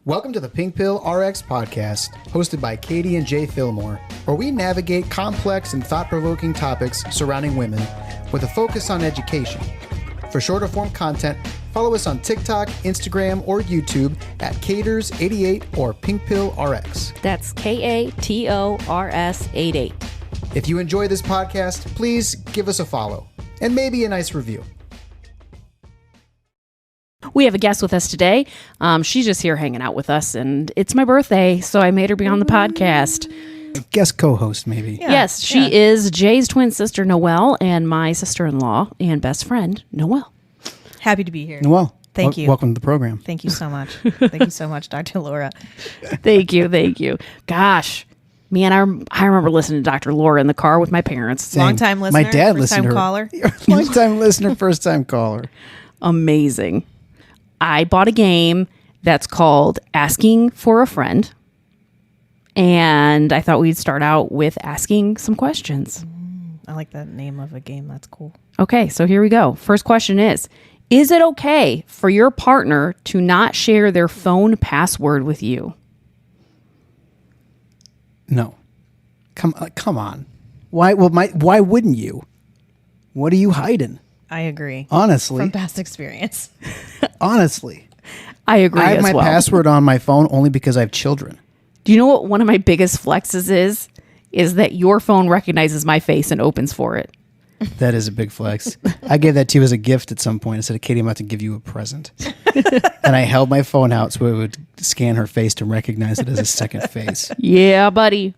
Welcome to the PinkpillRx podcast, hosted by Katie and Jay Fillmore, where we navigate complex and thought-provoking topics surrounding women with a focus on education. For shorter form content, follow us on TikTok, Instagram, or YouTube at Caters88 or PinkpillRx. That's KATORS88. If you enjoy this podcast, please give us a follow and maybe a nice review. We have a guest with us today. She's just here hanging out with us, and it's my birthday, so I made her be on the podcast. Guest co-host, maybe. Yeah, yes, she is Jay's twin sister, Noelle, and my sister-in-law and best friend, Noelle. Happy to be here. Noelle, thank you. Welcome to the program. Thank you so much. Thank you so much, Dr. Laura. Thank you. Gosh, man, I remember listening to Dr. Laura in the car with my parents. Same. Long-time listener, my dad listened to her. caller. Long-time listener, first-time caller. Amazing. I bought a game that's called Asking for a Friend. And I thought we'd start out with asking some questions. I like that name of a game. That's cool. Okay, so here we go. First question is it okay for your partner to not share their phone password with you? No. Come on. Why wouldn't you? What are you hiding? I agree. Honestly. From past experience. Honestly. I agree I have as my well. password on my phone only because I have children. Do you know what one of my biggest flexes is? Is that your phone recognizes my face and opens for it. That is a big flex. I gave that to you as a gift at some point. I said, Katie, I'm about to give you a present. And I held my phone out so it would scan her face to recognize it as a second face. Yeah, buddy.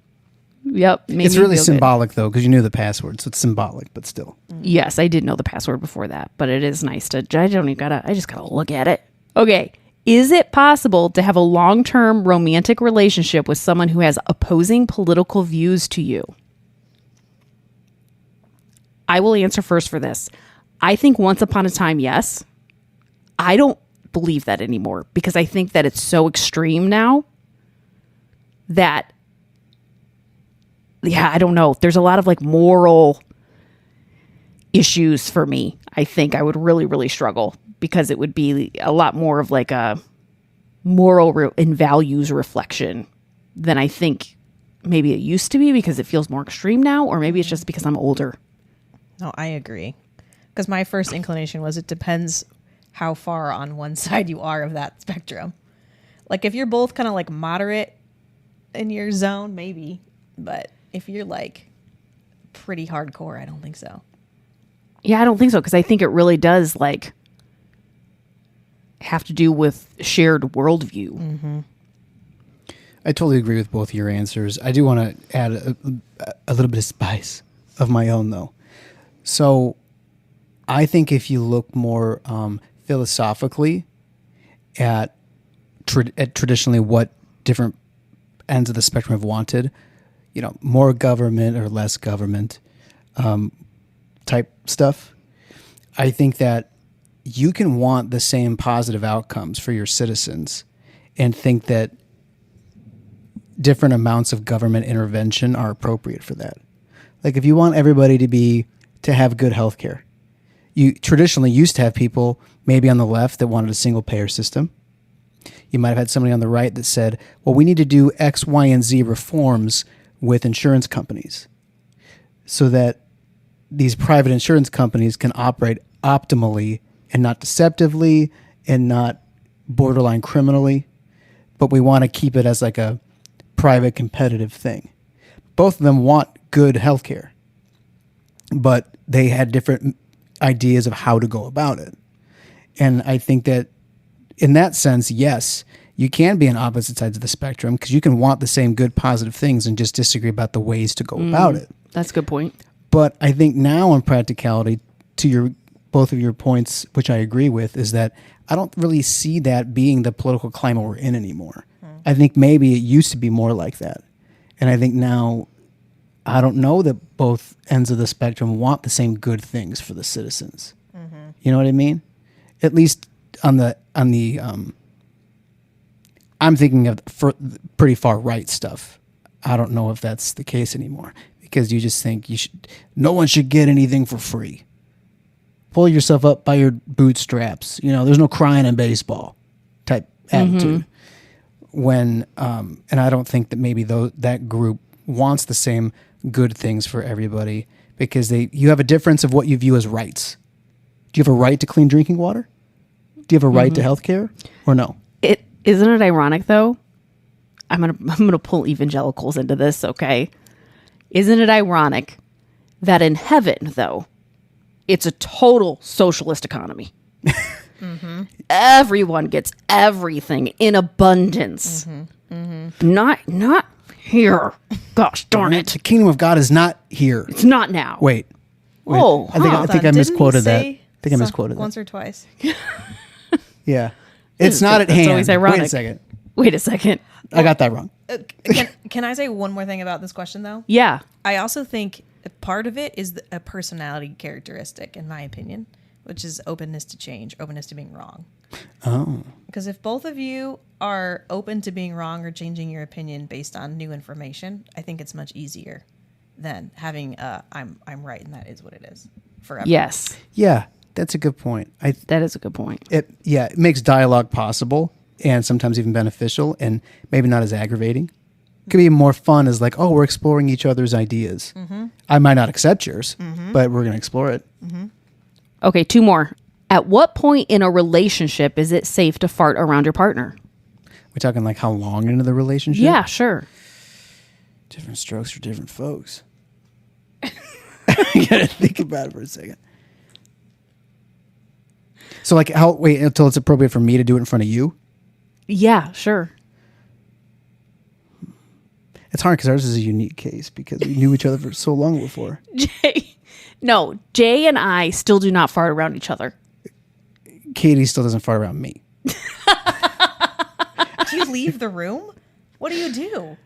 Yep. It's really symbolic, though, because you knew the password. So it's symbolic, but still. Yes, I did know the password before that, but it is nice to, I just gotta look at it. Okay. Is it possible to have a long-term romantic relationship with someone who has opposing political views to you? I will answer first for this. I think once upon a time, yes. I don't believe that anymore because I think that it's so extreme now that, yeah, I don't know. There's a lot of like moral issues for me. I think I would really, really struggle because it would be a lot more of like a moral and values reflection than I think maybe it used to be because it feels more extreme now, or maybe it's just because I'm older. No, I agree. Because my first inclination was it depends how far on one side you are of that spectrum. Like if you're both kind of like moderate in your zone, maybe. But if you're like pretty hardcore, I don't think so. Yeah, I don't think so because I think it really does like have to do with shared worldview. Mm-hmm. I totally agree with both of your answers. I do want to add a little bit of spice of my own, though. So I think if you look more philosophically at traditionally what different ends of the spectrum have wanted, you know, more government or less government type stuff, I think that you can want the same positive outcomes for your citizens and think that different amounts of government intervention are appropriate for that. Like if you want everybody to have good health care, you traditionally used to have people maybe on the left that wanted a single payer system. You might have had somebody on the right that said, well, we need to do X, Y, and Z reforms with insurance companies so that these private insurance companies can operate optimally and not deceptively and not borderline criminally, but we want to keep it as like a private competitive thing. Both of them want good healthcare, but they had different ideas of how to go about it. And I think that in that sense, yes, you can be on opposite sides of the spectrum because you can want the same good positive things and just disagree about the ways to go about it. That's a good point. But I think now in practicality, to both of your points, which I agree with, is that I don't really see that being the political climate we're in anymore. I think maybe it used to be more like that. And I think now, I don't know that both ends of the spectrum want the same good things for the citizens. Mm-hmm. You know what I mean? At least on the I'm thinking of pretty far right stuff. I don't know if that's the case anymore because you just think no one should get anything for free. Pull yourself up by your bootstraps. You know, there's no crying in baseball type attitude. when, and I don't think that maybe that group wants the same good things for everybody because you have a difference of what you view as rights. Do you have a right to clean drinking water? Do you have a right to health care or no? Isn't it ironic though? I'm gonna pull evangelicals into this, okay? Isn't it ironic that in heaven, though, it's a total socialist economy? Everyone gets everything in abundance. Not here. Gosh darn it. The kingdom of God is not here. It's not now. Wait. Oh, I think I misquoted that. I think I misquoted once that. or twice. Yeah. It's not at That's hand. always ironic. Wait a second. I got that wrong. Can I say one more thing about this question, though? Yeah. I also think part of it is a personality characteristic, in my opinion, which is openness to change, openness to being wrong. Oh. Because if both of you are open to being wrong or changing your opinion based on new information, I think it's much easier than having I'm right and that is what it is forever. Yes. Yeah, that's a good point. That is a good point. It makes dialogue possible and sometimes even beneficial and maybe not as aggravating. It could be more fun as like, oh, we're exploring each other's ideas. I might not accept yours, but we're going to explore it. Okay, 2 more. At what point in a relationship is it safe to fart around your partner? We're talking like how long into the relationship? Yeah, sure. Different strokes for different folks. You gotta think about it for a second. So like wait until it's appropriate for me to do it in front of you? Yeah, sure. It's hard because ours is a unique case because we knew each other for so long before. Jay and I still do not fart around each other. Katie still doesn't fart around me. Do you leave the room? What do you do?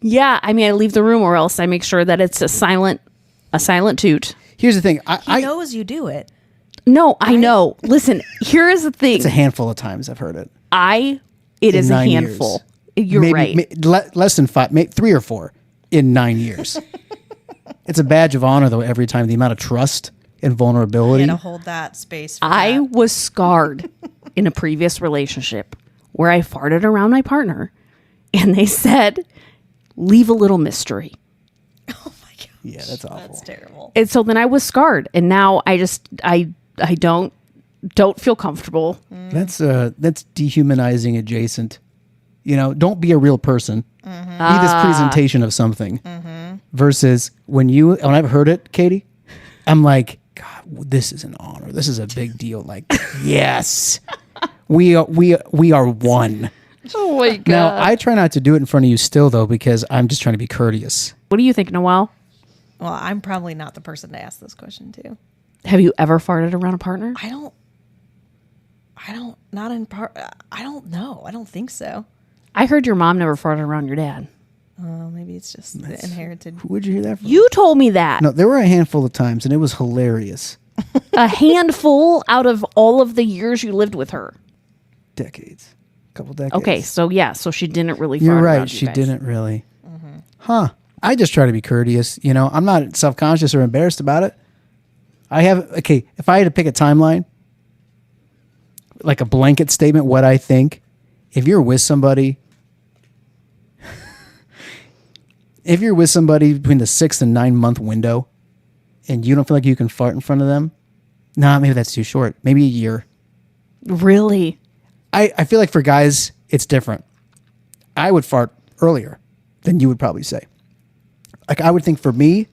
Yeah, I mean, I leave the room or else I make sure that it's a silent toot. Here's the thing. He knows you do it. No, I know. Listen, here is the thing. It's a handful of times I've heard it. It is a handful. You're right. Less than 5, maybe 3 or 4 in 9 years. It's a badge of honor, though, every time. The amount of trust and vulnerability. To hold that space. I was scarred in a previous relationship where I farted around my partner and they said, leave a little mystery. Oh my gosh. Yeah, that's awful. That's terrible. And so then I was scarred and now I don't feel comfortable. That's dehumanizing adjacent. Don't be a real person. Be this presentation of something. Versus when I've heard it, Katie, I'm like, God, this is an honor. This is a big deal. Like, yes, we are one. Oh my God. Now, I try not to do it in front of you still, though, because I'm just trying to be courteous. What do you think, Noelle? Well, I'm probably not the person to ask this question to. Have you ever farted around a partner? I don't know. I don't think so. I heard your mom never farted around your dad. Maybe it's just the inherited. Who would you hear that from? You told me that. No, there were a handful of times, and it was hilarious. A handful out of all of the years you lived with her. Decades. Couple decades. Okay, so yeah, so she didn't really You're fart right. around you She guys. didn't really. Huh. I just try to be courteous. I'm not self-conscious or embarrassed about it. If I had to pick a timeline, like a blanket statement, what I think, if you're with somebody between the 6 and 9 month window and you don't feel like you can fart in front of them, maybe that's too short. Maybe a year. Really? I feel like for guys, it's different. I would fart earlier than you would probably say. Like, I would think for me,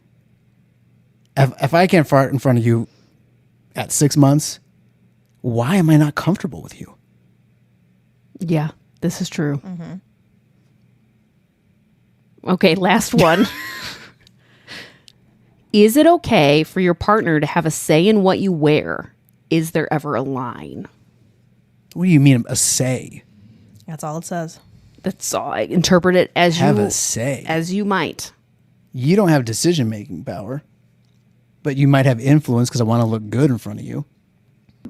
if I can't fart in front of you at 6 months, why am I not comfortable with you? Yeah, this is true. Okay, last one. Is it okay for your partner to have a say in what you wear? Is there ever a line? What do you mean a say? That's all it says. That's all. I interpret it as Have a say. as you might. You don't have decision-making power, but you might have influence because I want to look good in front of you.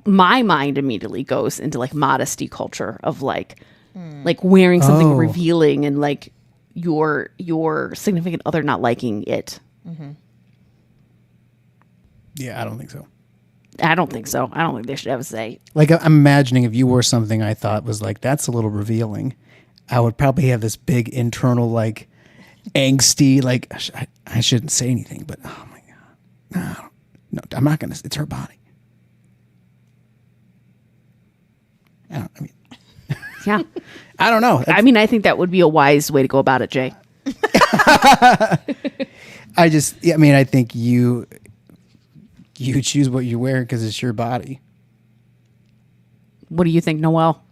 My mind immediately goes into like modesty culture of like wearing something revealing and like your significant other not liking it. Yeah, I don't think so. I don't think so. I don't think they should have a say. Like, I'm imagining if you wore something I thought was like, that's a little revealing. I would probably have this big internal like angsty like I shouldn't say anything, but oh my god, no, I'm not gonna. It's her body. Yeah. I don't know. I mean, I think that would be a wise way to go about it, Jay. I think you choose what you wear because it's your body. What do you think, Noelle?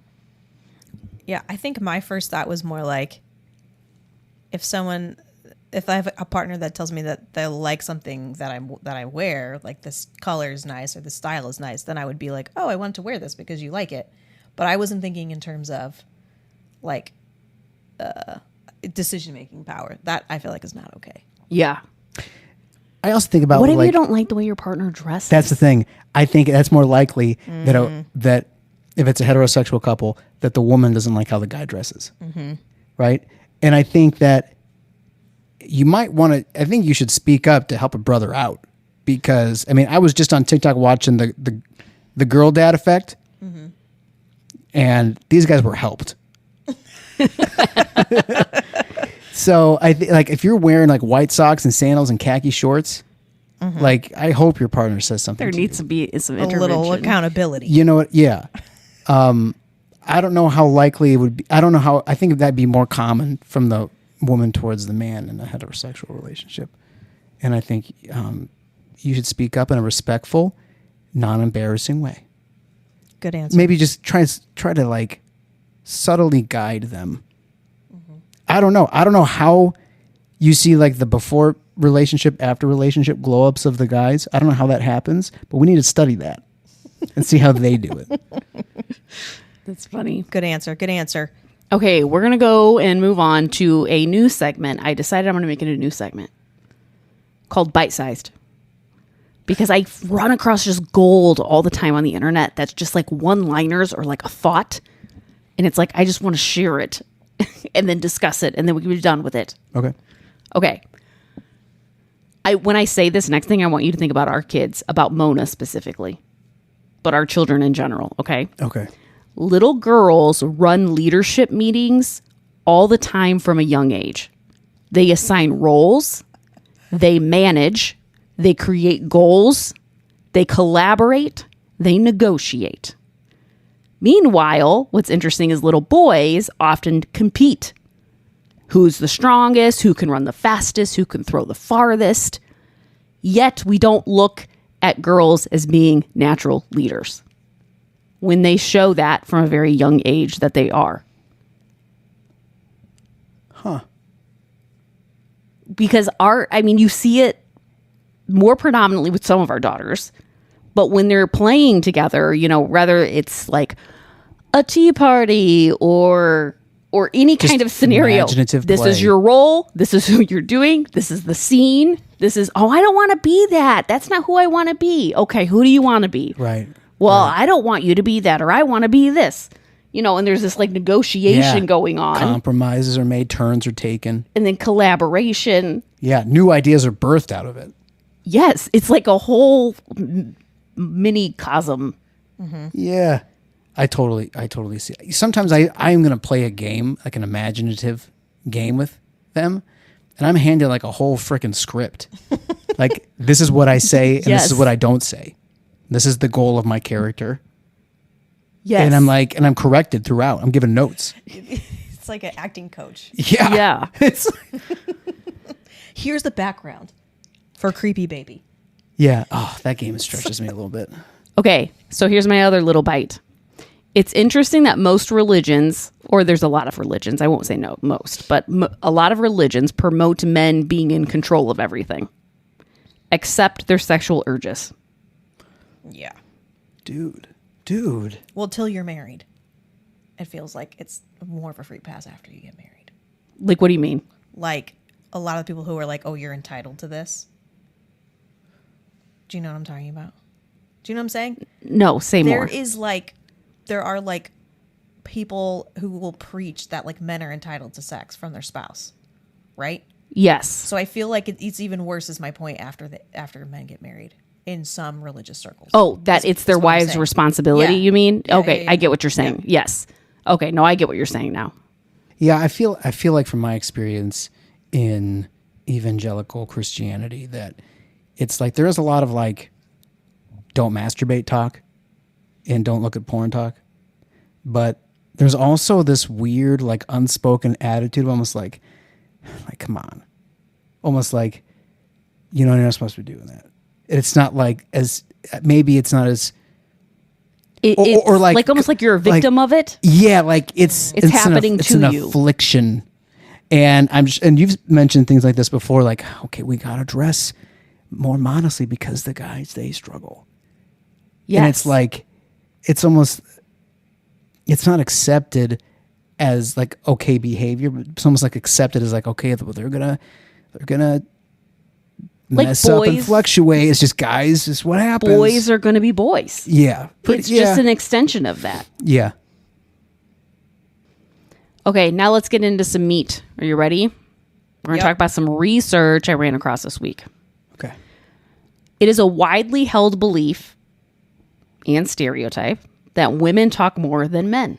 Yeah, I think my first thought was more like if I have a partner that tells me that they like something that I wear, like this color is nice or this style is nice, then I would be like, oh, I want to wear this because you like it. But I wasn't thinking in terms of like decision-making power. That I feel like is not okay. Yeah. I also think about what if you don't like the way your partner dresses? That's the thing. I think that's more likely that if it's a heterosexual couple, that the woman doesn't like how the guy dresses, right? And I think that you might want to. I think you should speak up to help a brother out because I mean I was just on TikTok watching the girl dad effect, and these guys were helped. So I think like if you're wearing like white socks and sandals and khaki shorts, like I hope your partner says something. There needs to be some A intervention. little accountability. You know what? Yeah. I don't know how likely it would be. I don't know how. I think that'd be more common from the woman towards the man in a heterosexual relationship, and I think you should speak up in a respectful, non-embarrassing way. Good answer. Maybe just try to like subtly guide them. I don't know. I don't know how you see like the before relationship, after relationship glow ups of the guys. I don't know how that happens, but we need to study that and see how they do it. That's funny. Good answer. Good answer. Okay, we're going to go and move on to a new segment. I decided I'm going to make it a new segment called Bite Sized. Because I run across just gold all the time on the internet that's just like one-liners or like a thought. And it's like, I just want to share it and then discuss it and then we can be done with it. Okay. Okay. When I say this next thing, I want you to think about our kids, about Mona specifically, but our children in general, okay? Okay. Little girls run leadership meetings all the time from a young age. They assign roles, they manage, they create goals, they collaborate, they negotiate. Meanwhile, what's interesting is little boys often compete. Who's the strongest, who can run the fastest, who can throw the farthest. Yet we don't look at girls as being natural leaders when they show that from a very young age that they are. Huh. Because you see it more predominantly with some of our daughters, but when they're playing together, whether it's like a tea party or any Just kind of scenario, imaginative this play. is your role, this is who you're doing, this is the scene, this is, I don't want to be that. That's not who I want to be. Okay, who do you want to be? Right. Well, I don't want you to be that, or I want to be this. And there's this like negotiation going on. Compromises are made, turns are taken. And then collaboration. Yeah, new ideas are birthed out of it. Yes, it's like a whole mini cosm. Yeah. I totally see it. Sometimes I'm going to play a game, like an imaginative game with them, and I'm handed like a whole freaking script. Like, this is what I say, and this is what I don't say. This is the goal of my character. Yes. And I'm corrected throughout. I'm given notes. It's like an acting coach. Yeah. Yeah. It's Here's the background for creepy baby. yeah. Oh, that game stretches me a little bit. Okay, so here's my other little bite. It's interesting that most religions, or there's a lot of religions, I won't say no, most, but a lot of religions promote men being in control of everything, except their sexual urges. Yeah. Dude. Well, till you're married. It feels like it's more of a free pass after you get married. Like, what do you mean? Like, a lot of people who are like, oh, you're entitled to this. Do you know what I'm talking about? Do you know what I'm saying? No, say more. There are like people who will preach that like men are entitled to sex from their spouse, right? Yes. So I feel like it's even worse is my point after men get married in some religious circles. Oh, that it's their what I'm wives' saying. responsibility, Yeah. you mean? Yeah, Okay, yeah. I get what you're saying. Yes. Okay, no, I get what you're saying now. Yeah, I feel like from my experience in evangelical Christianity that it's like there is a lot of like don't masturbate talk and don't look at porn talk. But there's also this weird like unspoken attitude of almost like come on. Almost like you're not supposed to be doing that. It's not like as maybe it's not as It's like almost like you're a victim of it. Yeah, like it's happening it's to an you. affliction. And and you've mentioned things like this before, like, okay, we gotta dress more modestly because the guys they struggle. Yes. And it's like it's almost it's not accepted as like okay behavior, but it's almost like accepted as like okay, they're gonna like mess up and boys- fluctuate. It's just guys, it's what happens. Boys are going to be boys. Yeah. It's just an extension of that. Yeah. Okay, now let's get into some meat. Are you ready? We're going to talk about some research I ran across this week. Okay. It is a widely held belief and stereotype that women talk more than men.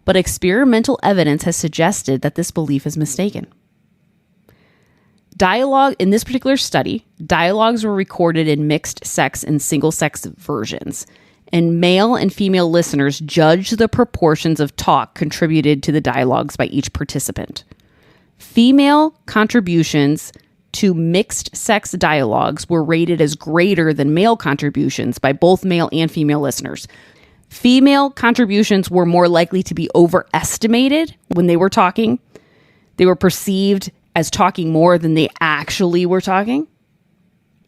But experimental evidence has suggested that this belief is mistaken. Dialogue in this particular study, dialogues were recorded in mixed sex and single sex versions, and male and female listeners judged the proportions of talk contributed to the dialogues by each participant. Female contributions to mixed sex dialogues were rated as greater than male contributions by both male and female listeners. Female contributions were more likely to be overestimated when they were talking. They were perceived as talking more than they actually were talking.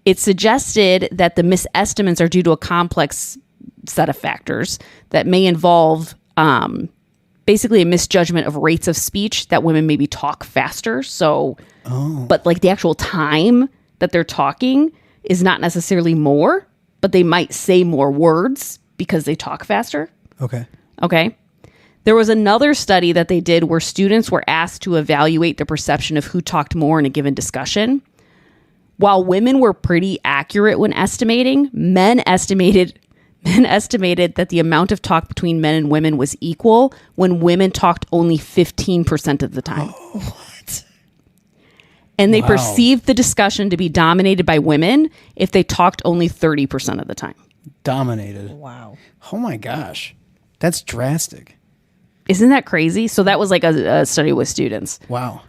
It suggested that the misestimates are due to a complex set of factors that may involve basically a misjudgment of rates of speech, that women maybe talk faster. So, but like the actual time that they're talking is not necessarily more, but they might say more words because they talk faster. Okay. Okay. There was another study that they did where students were asked to evaluate the perception of who talked more in a given discussion. While women were pretty accurate when estimating, men estimated that the amount of talk between men and women was equal when women talked only 15% of the time. What? And they Wow. perceived the discussion to be dominated by women if they talked only 30% of the time. Dominated. Wow. Oh my gosh. That's drastic. Isn't that crazy? So that was like a study with students. Wow.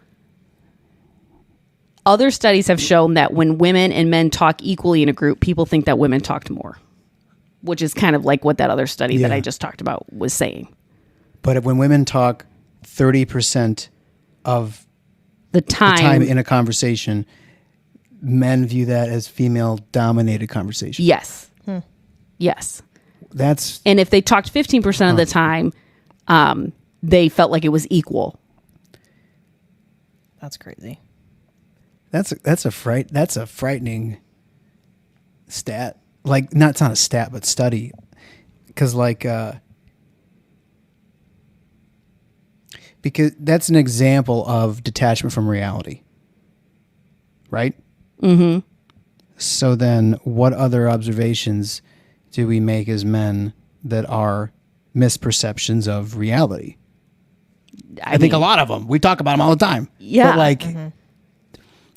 Other studies have shown that when women and men talk equally in a group, people think that women talked more, which is kind of like what that other study that Yeah. I just talked about was saying. But when women talk 30% of The the time, time in a conversation, men view that as female dominated conversation. yes. Yes. That's And if they talked 15% of the time, they felt like it was equal. That's crazy. that's a frightening stat. Like it's not a stat, but study. Because because that's an example of detachment from reality. Right? Mm-hmm. So then what other observations do we make as men that are misperceptions of reality? I think a mean, lot of them. We talk about them all the time. Yeah. But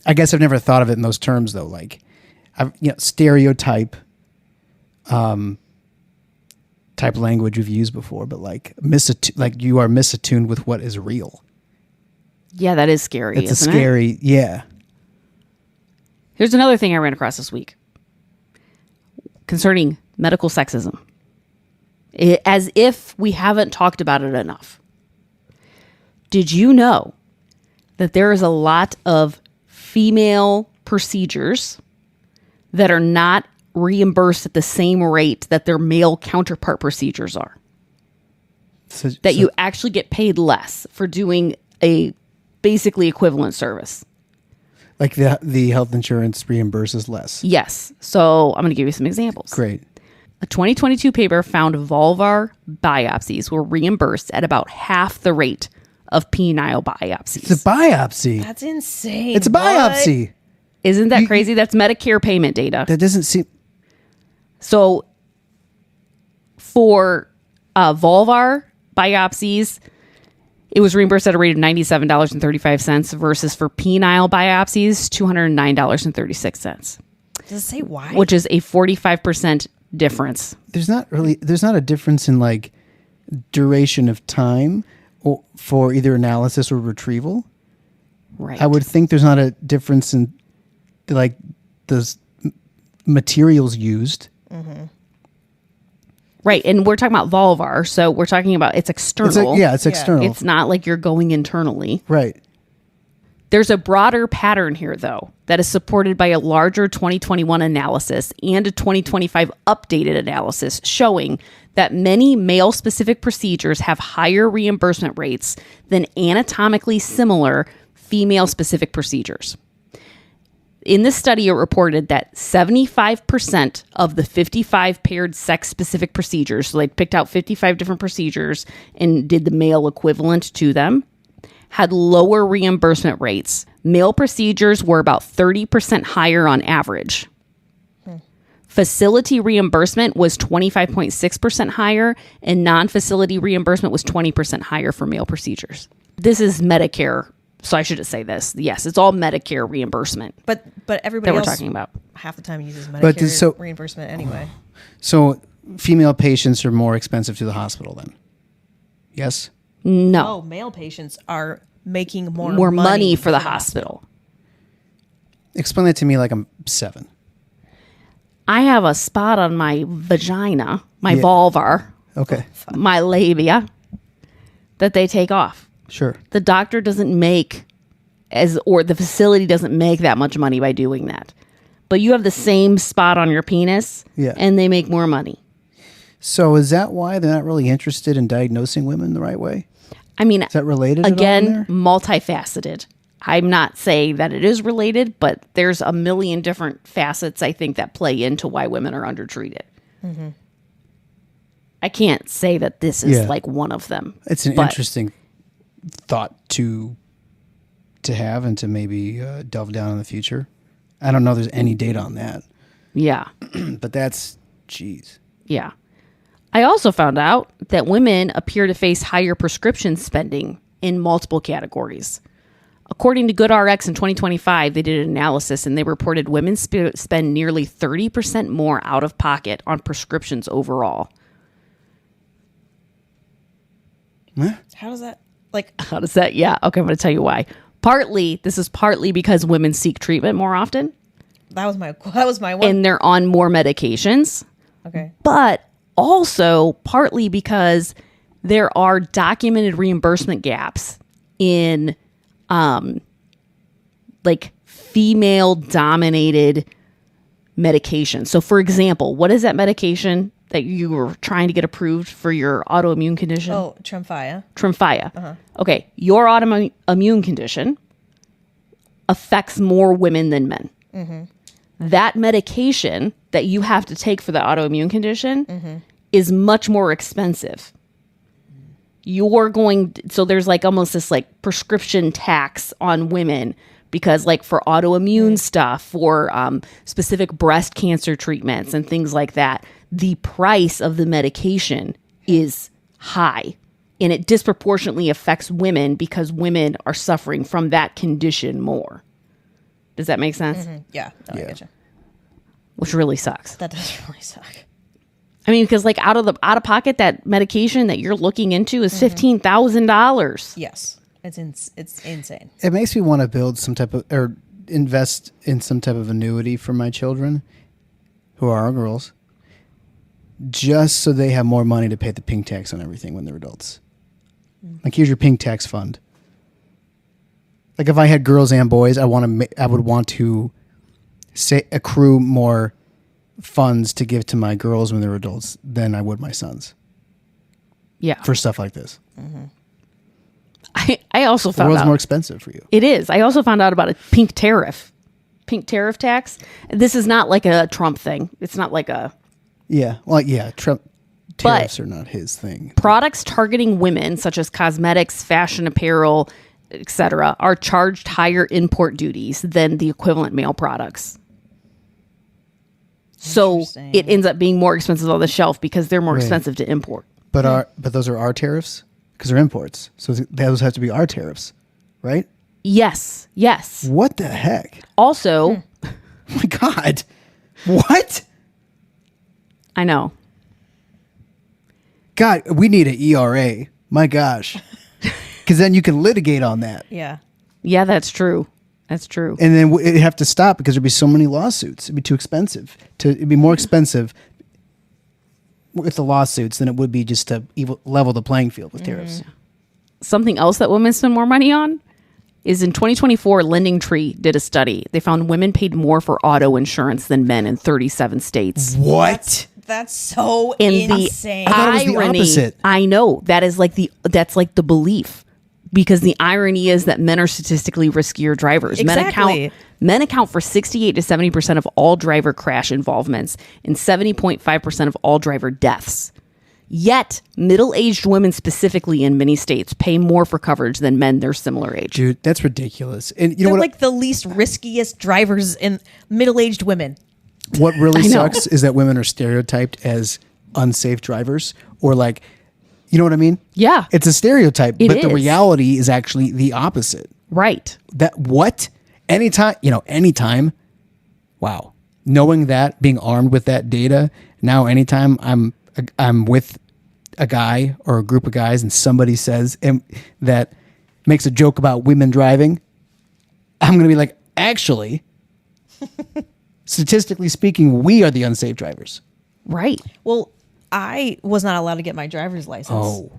I guess I've never thought of it in those terms though. Like, stereotype, type language we've used before, but like you are misattuned with what is real. Yeah, that is scary. It's a isn't it? scary, yeah. Here's another thing I ran across this week concerning medical sexism. As if we haven't talked about it enough. Did you know that there is a lot of female procedures that are not reimbursed at the same rate that their male counterpart procedures are? That you actually get paid less for doing a basically equivalent service. like the health insurance reimburses less. Yes. So I'm going to give you some examples. Great. A 2022 paper found vulvar biopsies were reimbursed at about half the rate of penile biopsies. It's a biopsy. That's insane. It's a biopsy. Isn't that crazy? That's Medicare payment data. That doesn't seem. So for vulvar biopsies, It was reimbursed at a rate of $97.35 versus for penile biopsies, $209.36, Does it say why? which is a 45% difference. There's not a difference in like duration of time for either analysis or retrieval. Right. I would think there's not a difference in like the materials used. Right. And we're talking about vulvar. So we're talking about it's external. It's external. It's not like you're going internally. Right. There's a broader pattern here, though, that is supported by a larger 2021 analysis and a 2025 updated analysis showing that many male-specific procedures have higher reimbursement rates than anatomically similar female-specific procedures. In this study, it reported that 75% of the 55 paired sex-specific procedures, so they picked out 55 different procedures and did the male equivalent to them, had lower reimbursement rates. Male procedures were about 30% higher on average. Facility reimbursement was 25.6% higher, and non-facility reimbursement was 20% higher for male procedures. This is Medicare. So I shouldn't say this. Yes, it's all Medicare reimbursement But everybody that we're else talking about. half the time uses But Medicare reimbursement anyway. So female patients are more expensive to the hospital then? Yes? No. Oh, male patients are making more money for the hospital. Explain that to me like I'm 7. I have a spot on my vagina, my Yeah. vulvar, Okay. my labia, that they take off. Sure. The doctor doesn't make or the facility doesn't make that much money by doing that. But you have the same spot on your penis, Yeah. and they make more money. So is that why they're not really interested in diagnosing women the right way? I mean, Is that related at all in again, there? multifaceted. I'm not saying that it is related, but there's a million different facets, I think, that play into why women are undertreated. I can't say that this is Yeah. like one of them. It's an but interesting thought to have and to maybe delve down in the future. I don't know if there's any data on that, Yeah. but that's, geez. Yeah. I also found out that women appear to face higher prescription spending in multiple categories. According to GoodRx in 2025, they did an analysis and they reported women spend nearly 30% more out of pocket on prescriptions overall. How does that like? How does that? Yeah. Okay. I'm going to tell you why. This is partly because women seek treatment more often That was my one. and they're on more medications, Okay. but also partly because there are documented reimbursement gaps in like female dominated medication. So for example, what is that medication that you were trying to get approved for your autoimmune condition? Oh, Tremfya. Tremfya. Okay. Your autoimmune condition affects more women than men. That medication that you have to take for the autoimmune condition is much more expensive. So there's like almost this like prescription tax on women because like for autoimmune stuff, for specific breast cancer treatments and things like that, the price of the medication is high and it disproportionately affects women because women are suffering from that condition more. Does that make sense? Yeah. No, Yeah. I getcha. Which really sucks. That does really suck. I mean, because like out of pocket, that medication that you're looking into is $15,000. Yes. It's insane. It makes me want to build some type of, or invest in some type of annuity for my children, who are our girls, just so they have more money to pay the pink tax on everything when they're adults. Like, here's your pink tax fund. Like, if I had girls and boys, I would want to accrue more funds to give to my girls when they're adults than I would my sons Yeah. for stuff like this. I also The found world's out. more expensive for you. It is. I also found out about a pink tariff tax. This is not like a Trump thing. It's not like a Yeah. Well, yeah. Trump tariffs are not his thing. products targeting women, such as cosmetics, fashion apparel, etc., are charged higher import duties than the equivalent male products. So Interesting. it ends up being more expensive on the shelf because they're more Right. expensive to import. But those are our tariffs? because they're imports. So those have to be our tariffs, right? Yes. What the heck? Also, Oh my God. What? I know. God, we need an ERA. My gosh. Because then you can litigate on that. Yeah. Yeah, that's true. That's true. And then it'd have to stop because there'd be so many lawsuits. It'd be too expensive. It'd be more expensive with the lawsuits than it would be just to level the playing field with tariffs. Something else that women spend more money on is in 2024, Lending Tree did a study. They found women paid more for auto insurance than men in 37 states. What? That's so In insane. I thought it was the irony, opposite. I know that's like the belief, because the irony is that men are statistically riskier drivers. Exactly. Men account for 68 to 70% of all driver crash involvements and 70.5% of all driver deaths. Yet, middle-aged women specifically in many states pay more for coverage than men their similar age. Dude, that's ridiculous. And you know They're what? like the least riskiest drivers in middle-aged women. What really I know. sucks is that women are stereotyped as unsafe drivers, or like, you know what I mean? Yeah. It's a stereotype, It but the is. reality is actually the opposite. Right. That what? Anytime. Wow. Knowing that, being armed with that data, now anytime I'm with a guy or a group of guys and somebody says that makes a joke about women driving, I'm going to be like, actually, statistically speaking, we are the unsafe drivers. Right. Well, I was not allowed to get my driver's license. Oh.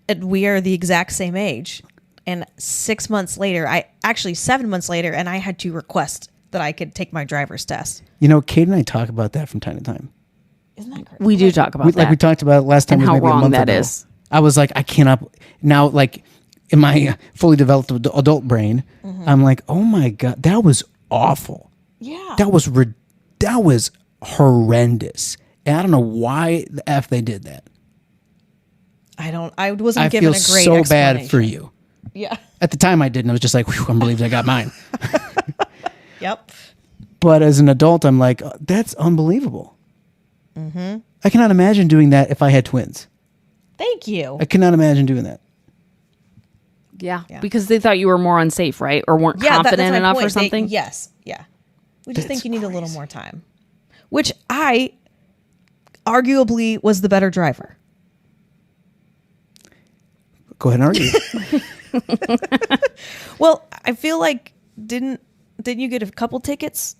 And we are the exact same age. And 7 months later, and I had to request that I could take my driver's test. You know, Kate and I talk about that from time to time. Isn't that crazy? We do talk about that. Like we talked about it last time. And was how maybe wrong a month that ago. is. I was like, I cannot now. Like in my fully developed adult brain, I'm like, oh my God, that was awful. Yeah. That was horrendous. And I don't know why the F they did that. I wasn't I given feel a great so bad for explanation. you. Yeah. At the time I didn't. I was just like, whew, I'm relieved I got mine. Yep. But as an adult, I'm like, oh, that's unbelievable. I cannot imagine doing that if I had twins. Thank you. I cannot imagine doing that. Yeah. Yeah. Because they thought you were more unsafe, right? Or weren't Yeah, confident that's my enough point. or something. Yes. Yeah. We just That's think you need a little more time. Which I arguably was the better driver. Go ahead and argue. Well, I feel like didn't you get a couple tickets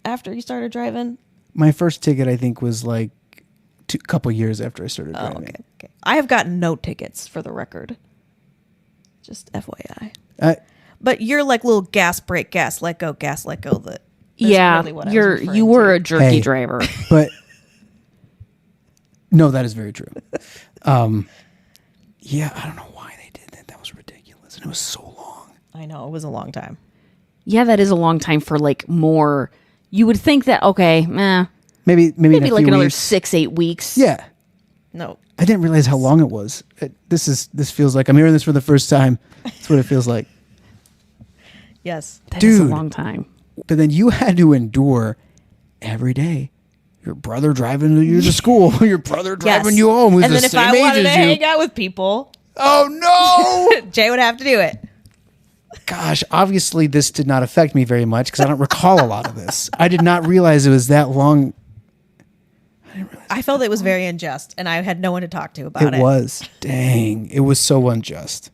after you started driving? My first ticket, I think, was like a couple years after I started driving. Okay. I have gotten no tickets for the record. Just FYI. But you're like little gas, brake, gas, let go, gas, let go. That's Yeah. really what I was referring You were to. a jerky Hey. driver. But no, that is very true. Yeah, I don't know why they did that. That was ridiculous, and it was so long. I know, it was a long time. Yeah, that is a long time for like more. You would think that, okay, Maybe in maybe a like few another weeks. 6-8 weeks. Yeah, No. I didn't realize how long it was. This feels like I'm hearing this for the first time. That's what it feels like. Yes. That is a Dude. long time. But then you had to endure every day. Your brother driving you to school. Your brother driving you home. Who's And the then if same I age wanted to as you. hang out with people, Oh no! Jay would have to do it. Gosh, obviously this did not affect me very much because I don't recall a lot of this. I did not realize it was that long. I felt it was very unjust, and I had no one to talk to about it. It was. Dang. It was so unjust.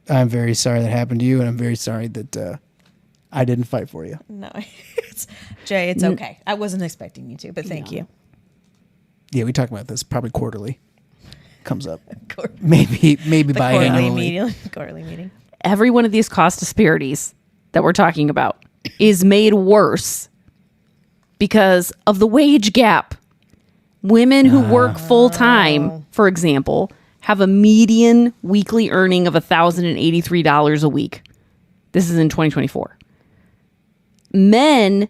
I'm very sorry that happened to you, and I'm very sorry that I didn't fight for you. No, Jay, it's okay. I wasn't expecting you to, but thank you. Yeah, we talk about this probably quarterly. Comes up. Quar- Maybe The biannually. quarterly meeting. Every one of these cost disparities that we're talking about is made worse because of the wage gap. Women who work full time, for example, have a median weekly earning of $1,083 a week. This is in 2024. Men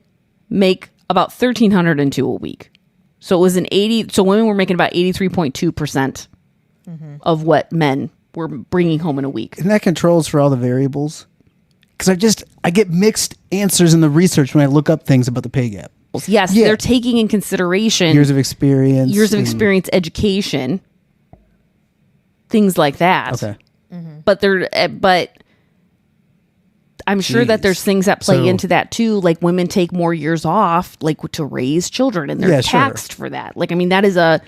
make about $1,302 a week. So it was so women were making about 83.2% of what men were bringing home in a week. Isn't that controls for all the variables? Because I get mixed answers in the research when I look up things about the pay gap. Yes, Yeah. they're taking in consideration Years of experience. and- education. things like that. Okay. But I'm sure that Jeez. there's things that play So- into that too. Like women take more years off, like to raise children, and they're Yeah, sure. taxed for that. Like, I mean, that is a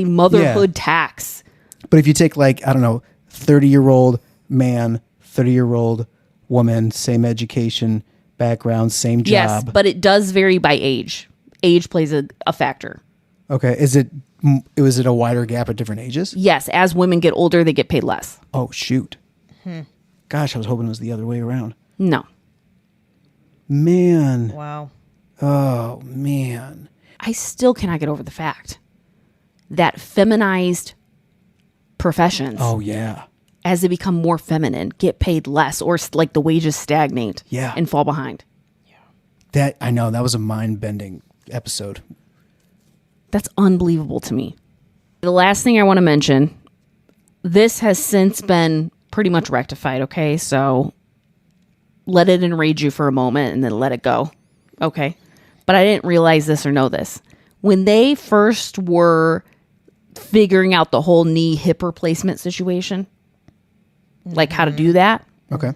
motherhood tax. But if you take like, I don't know, 30-year-old man, 30-year-old woman, same education background, same job. Yes, but it does vary by age. Age plays a factor. Okay. Is it a wider gap at different ages? Yes, as women get older, they get paid less. Oh, shoot. Gosh, I was hoping it was the other way around. No. Man. Wow. Oh, man. I still cannot get over the fact that feminized professions, Oh, yeah. as they become more feminine, get paid less, or like the wages stagnate Yeah. and fall behind. That I know. That was a mind-bending episode. That's unbelievable to me. The last thing I want to mention, this has since been pretty much rectified, okay? So let it enrage you for a moment and then let it go, okay? But I didn't realize this or know this. When they first were figuring out the whole knee hip replacement situation, like how to do that, Okay.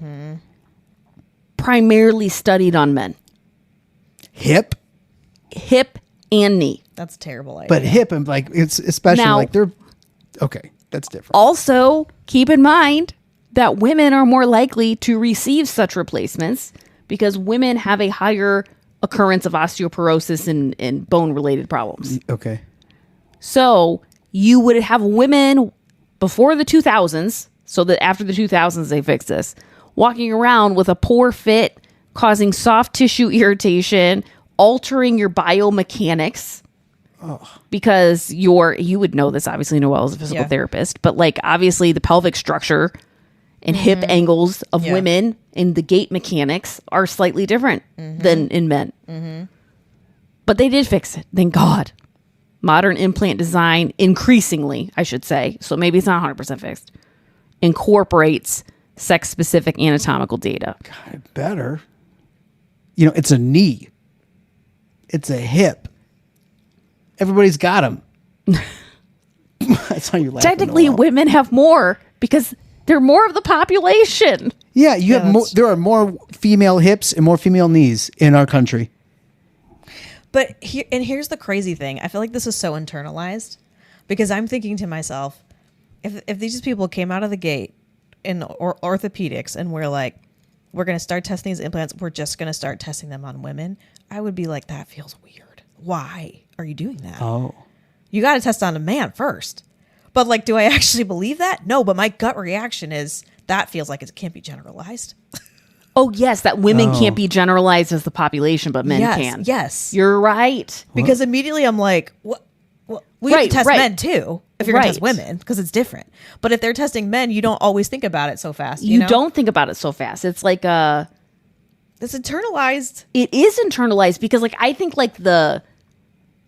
primarily studied on men. Hip, Hip and knee. That's a terrible idea. but hip and like it's especially Now- like they're okay. That's different. Also, keep in mind that women are more likely to receive such replacements because women have a higher occurrence of osteoporosis and bone-related problems. Okay. So you would have women before the 2000s, so that after the 2000s they fixed this, walking around with a poor fit, causing soft tissue irritation, altering your biomechanics. Because you would know this, obviously, Noelle is a physical Yeah. therapist, but like obviously the pelvic structure and hip angles of Yeah. women and the gait mechanics are slightly different than in men. But they did fix it, thank God. Modern implant design, increasingly, I should say, so maybe it's not 100% fixed, incorporates sex-specific anatomical data. I better. You know, it's a knee. It's a hip. Everybody's got them. That's how you're laughing. Technically, Noelle. women have more because they're more of the population. Yeah, you have more. that's- There are more female hips and more female knees in our country. But here's the crazy thing. I feel like this is so internalized because I'm thinking to myself, if these people came out of the gate in orthopedics and we're like, we're going to start testing these implants, we're just going to start testing them on women, I would be like, that feels weird. Why are you doing that? Oh. You got to test on a man first. But like, do I actually believe that? No, but my gut reaction is that feels like it can't be generalized. Oh, yes, that women Oh. can't be generalized as the population, but men yes, can. yes. You're right. Because immediately I'm like, what? We have Right, to test right. men too if you're going to test Right. women because it's different. But if they're testing men, you don't always think about it so fast. You know? don't think about it so fast. It's like It's internalized. it is internalized because like I think like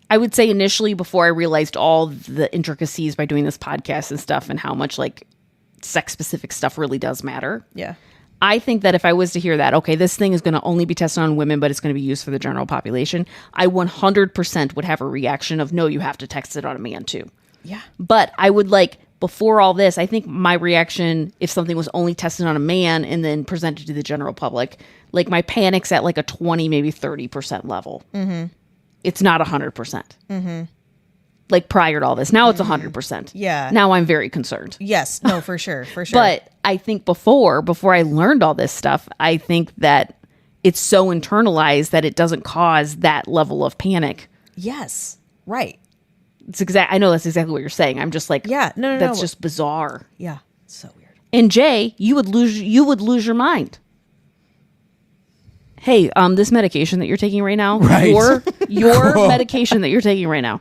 I would say initially before I realized all the intricacies by doing this podcast and stuff and how much like sex specific stuff really does matter. Yeah. I think that if I was to hear that, okay, this thing is going to only be tested on women, but it's going to be used for the general population, I 100% would have a reaction of, no, you have to test it on a man too. Yeah. But I would like, before all this, I think my reaction, if something was only tested on a man and then presented to the general public, like my panic's at like a 20, maybe 30% level. Mm-hmm. It's not 100%. Mm-hmm. Like prior to all this. Now it's 100%. Yeah. Now I'm very concerned. Yes. No, for sure. For sure. But I think before I learned all this stuff, I think that it's so internalized that it doesn't cause that level of panic. yes. Right. I know that's exactly what you're saying. I'm just like, Yeah. No. that's just bizarre. Yeah. It's so weird. And Jay, you would lose your mind. Hey, this medication that you're taking right now, Right. your medication that you're taking right now,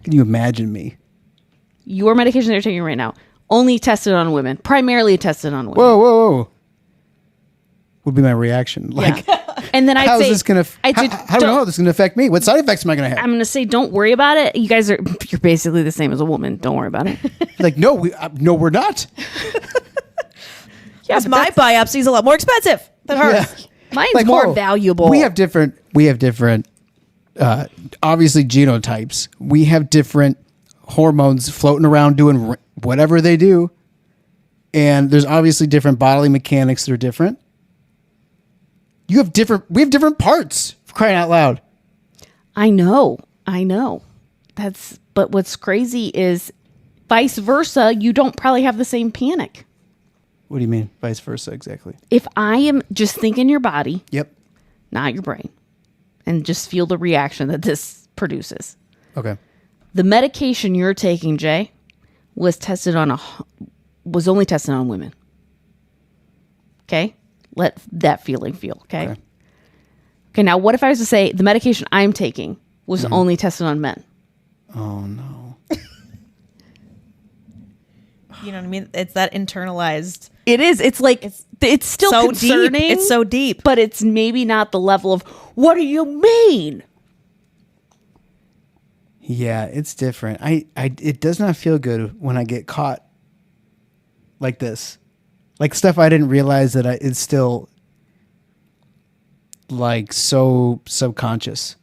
Can you imagine me? your medication that you're taking right now, only tested on women, primarily tested on women. Whoa. Would be my reaction. Like, Yeah. And then I'd how's say, this going to, I'd say, how do I know how this is going to affect me? What side effects am I going to have? I'm going to say, don't worry about it. You guys you're basically the same as a woman. Don't worry about it. Like, no, we're not. Yeah, Because my biopsy's a lot more expensive than hers. mine's Like, more oh, valuable. We have different, obviously genotypes. We have different hormones floating around doing whatever they do. And there's obviously different bodily mechanics that are different. We have different parts, for crying out loud. I know. But what's crazy is vice versa. You don't probably have the same panic. What do you mean? Vice versa, exactly. If I am just thinking your body, Yep. not your brain, and just feel the reaction that this produces. Okay. The medication you're taking, Jay, was only tested on women. Okay? Let that feeling feel, okay? Okay, now what if I was to say the medication I'm taking was only tested on men? Oh, no. You know what I mean? It's that internalized. It is. It's like, it's still so concerning. deep. It's so deep. But it's maybe not the level of, what do you mean? Yeah, it's different. It does not feel good when I get caught like this. Like stuff I didn't realize that it's still like so subconscious.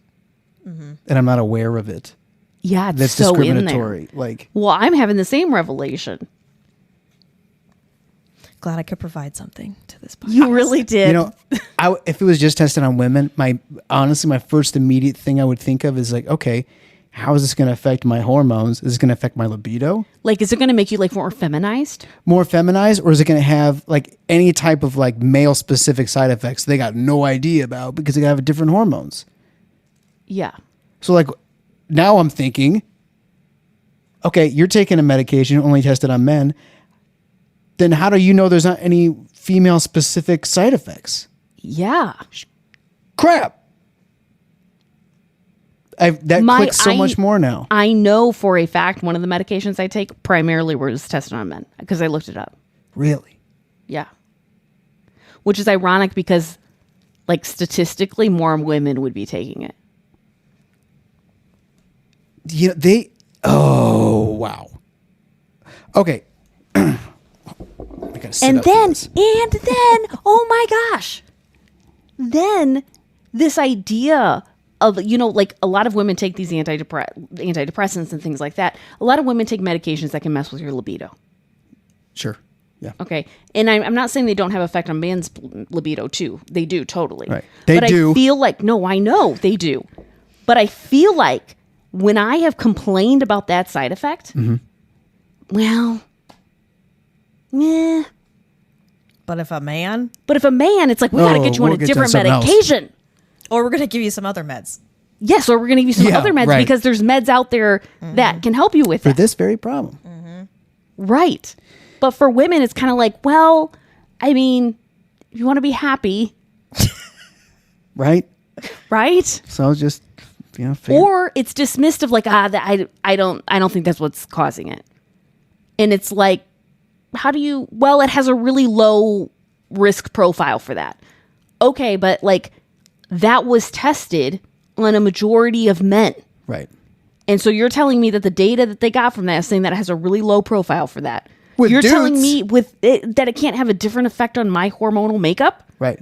And I'm not aware of it. Yeah, it's That's so in there. discriminatory. Like, Well, I'm having the same revelation. Glad I could provide something to this podcast. You really did. you know, if it was just tested on women, honestly, my first immediate thing I would think of is like, okay, how is this going to affect my hormones? Is this going to affect my libido? Like, is it going to make you like more feminized? More feminized, or is it going to have like any type of like male specific side effects they got no idea about because they have different hormones? Yeah. So like now I'm thinking, okay, you're taking a medication only tested on men. Then how do you know there's not any female specific side effects? Yeah. Crap. That clicks so much more now. I know for a fact one of the medications I take primarily was tested on men because I looked it up. Really? Yeah. Which is ironic because, like, statistically, more women would be taking it. You know, oh, wow. Okay. I gotta sit And up for then, this. oh my gosh. Then this idea of, you know, like a lot of women take these antidepressants and things like that. A lot of women take medications that can mess with your libido. Sure. Yeah. Okay. And I'm not saying they don't have effect on men's libido too. They do totally. Right. They do. I feel like, no, I know they do. But I feel like when I have complained about that side effect, well, yeah. But if a man, It's like, we got to get you on we'll a get you on different something else. medication. or we're going to give you some other meds. Yes, or we're going to give you some Yeah, other meds right. because there's meds out there that can help you with For that. this very problem. Right. But for women, it's kind of like, well, I mean, if you want to be happy, Right? right? So just, figure. Or it's dismissed of like, I don't think that's what's causing it. And it's like, it has a really low risk profile for that. Okay, but like that was tested on a majority of men. Right. And so you're telling me that the data that they got from that is saying that it has a really low profile for that. With You're telling dudes. me that it can't have a different effect on my hormonal makeup Right.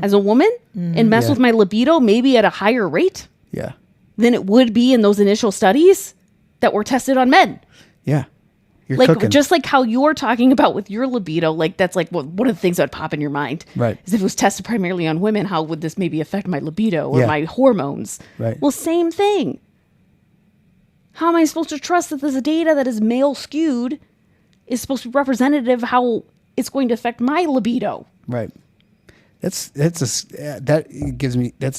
as a woman and mess Yeah. with my libido maybe at a higher rate Yeah. than it would be in those initial studies that were tested on men. Yeah. You're Like cooking. just like how you're talking about with your libido, like that's like one of the things that would pop in your mind. Right. Is if it was tested primarily on women, how would this maybe affect my libido or Yeah. my hormones? Right. Well, same thing. How am I supposed to trust that this data that is male skewed is supposed to be representative of how it's going to affect my libido? Right. That's a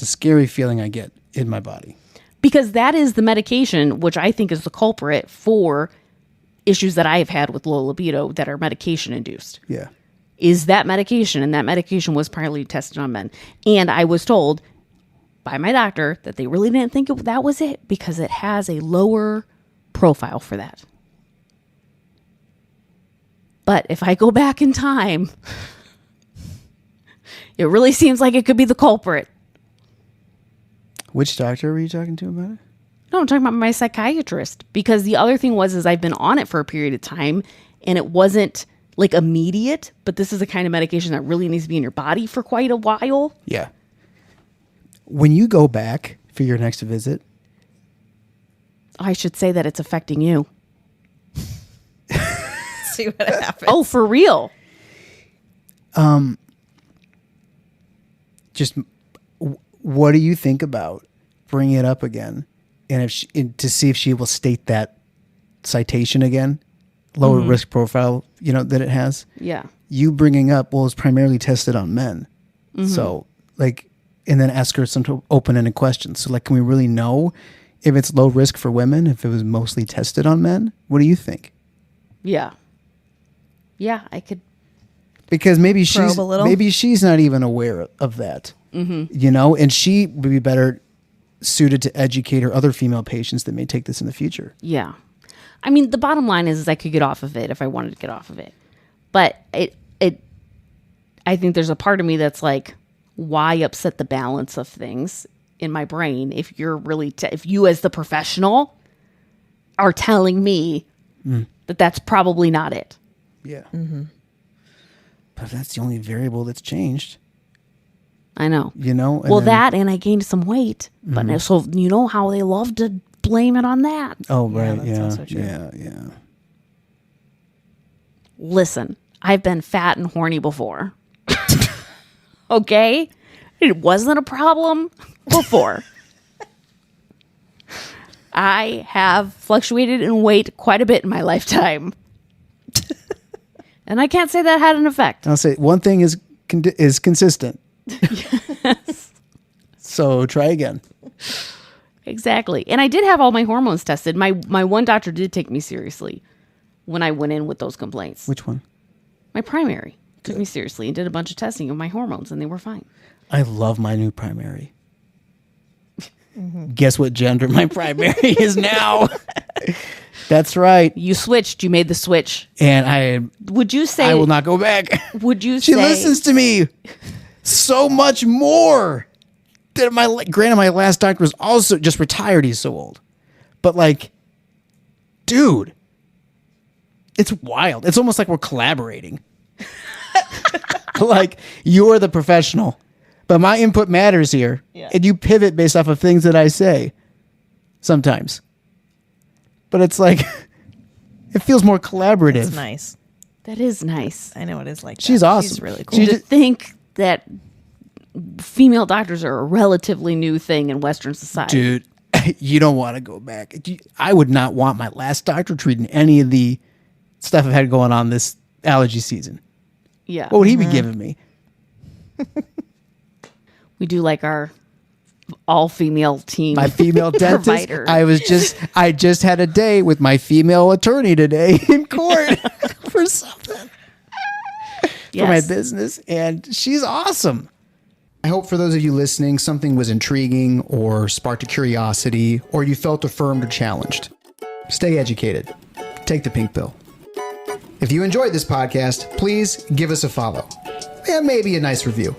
scary feeling I get in my body. Because that is the medication, which I think is the culprit for issues that I have had with low libido that are medication induced. Yeah. Is that medication, and that medication was primarily tested on men. And I was told by my doctor that they really didn't think that was it because it has a lower profile for that. But if I go back in time, it really seems like it could be the culprit. Which doctor were you talking to about it? No, I'm talking about my psychiatrist, because the other thing is I've been on it for a period of time and it wasn't like immediate, but this is the kind of medication that really needs to be in your body for quite a while. Yeah. When you go back for your next visit, I should say that it's affecting you. See what happens. Oh, for real? Just what do you think about bringing it up again, and to see if she will state that citation again, lower risk profile, that it has. Yeah. You bringing up, well, it's primarily tested on men. So and then ask her some open-ended questions. So can we really know if it's low risk for women, if it was mostly tested on men? What do you think? Yeah. Yeah, I could. Because maybe Probe a little. she's not even aware of that, and she would be better suited to educate her other female patients that may take this in the future. Yeah. I mean, the bottom line is I could get off of it if I wanted to get off of it. But I think there's a part of me that's like, why upset the balance of things in my brain if you're really, if you as the professional are telling me that that's probably not it. Yeah. But that's the only variable that's changed. I know. Well, and I gained some weight. But so you know how they love to blame it on that. Oh, right. that's Yeah. also true. Yeah. Listen, I've been fat and horny before. Okay? It wasn't a problem before. I have fluctuated in weight quite a bit in my lifetime. And I can't say that had an effect. I'll say one thing is consistent. Yes. So try again. Exactly. And I did have all my hormones tested. My one doctor did take me seriously when I went in with those complaints. Which one? My primary took me seriously and did a bunch of testing of my hormones, and they were fine. I love my new primary. Guess what gender my primary is now? That's right. You switched. You made the switch. And would you say I will not go back. Would you She say listens to me so much more. Granted, my last doctor was also just retired. He's so old. But dude, it's wild. It's almost like we're collaborating. You're the professional, but my input matters here. Yeah. And you pivot based off of things that I say sometimes. But it's it feels more collaborative. It's nice. that is nice? I know it is like that. She's awesome. She's really cool. She To think that female doctors are a relatively new thing in Western society. Dude, you don't want to go back. I would not want my last doctor treating any of the stuff I've had going on this allergy season. Yeah. What would he be giving me? We do like our all-female team. My female dentist. provider. I just had a day with my female attorney today in court for something for my business, and she's awesome. I hope for those of you listening, something was intriguing or sparked a curiosity, or you felt affirmed or challenged. Stay educated. Take the pink pill. If you enjoyed this podcast, please give us a follow and maybe a nice review.